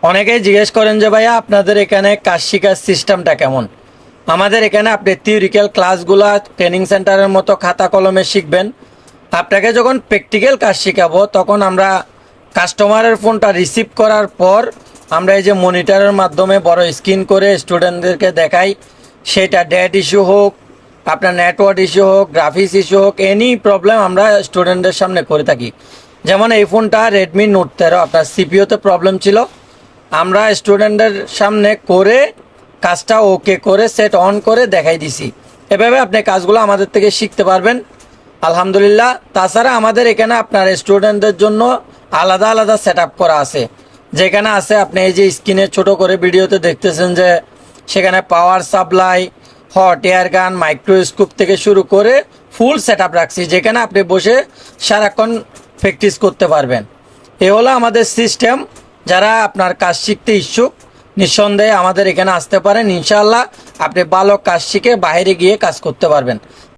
অনেকেই জিজ্ঞেস করেন যে ভাইয়া আপনাদের এখানে কাজ শেখার সিস্টেমটা কেমন। আমাদের এখানে আপনি থিওরিক্যাল ক্লাসগুলা ট্রেনিং সেন্টারের মতো খাতা কলমে শিখবেন। আপনাকে যখন প্র্যাকটিক্যাল কাজ শেখাবো তখন আমরা কাস্টমারের ফোনটা রিসিভ করার পর আমরা এই যে মনিটরের মাধ্যমে বড় স্ক্রিন করে স্টুডেন্টদেরকে দেখাই, সেটা ডেট ইস্যু হোক, আপনার নেটওয়ার্ক ইস্যু হোক, গ্রাফিক্স ইস্যু হোক, এনি প্রবলেম আমরা স্টুডেন্টদের সামনে করে থাকি। যেমন এই ফোনটা রেডমি নোট 13, আপনার সিপিওতে প্রবলেম ছিল, আমরা স্টুডেন্টদের সামনে করে কাজটা ওকে করে সেট অন করে দেখাই দিছি। এভাবে আপনি কাজগুলো আমাদের থেকে শিখতে পারবেন আলহামদুলিল্লাহ। তাছাড়া আমাদের এখানে আপনার স্টুডেন্টদের জন্য আলাদা আলাদা সেট আপ করা আছে, যেখানে আছে আপনি এই যে স্ক্রিনে ছোট করে ভিডিওতে দেখতেছেন যে সেখানে পাওয়ার সাপ্লাই, হট এয়ার গান, মাইক্রোস্কোপ থেকে শুরু করে ফুল সেট আপ রাখছি, যেখানে আপনি বসে সারাক্ষণ প্র্যাকটিস করতে পারবেন। এ হলো আমাদের সিস্টেম। যারা আপনার কাজ শিখতে ইচ্ছুক নিঃসন্দেহে আমাদের এখানে আসতে পারেন, ইনশাআল্লাহ আপনি ভালো কাজ শিখে বাইরে গিয়ে কাজ করতে পারবেন।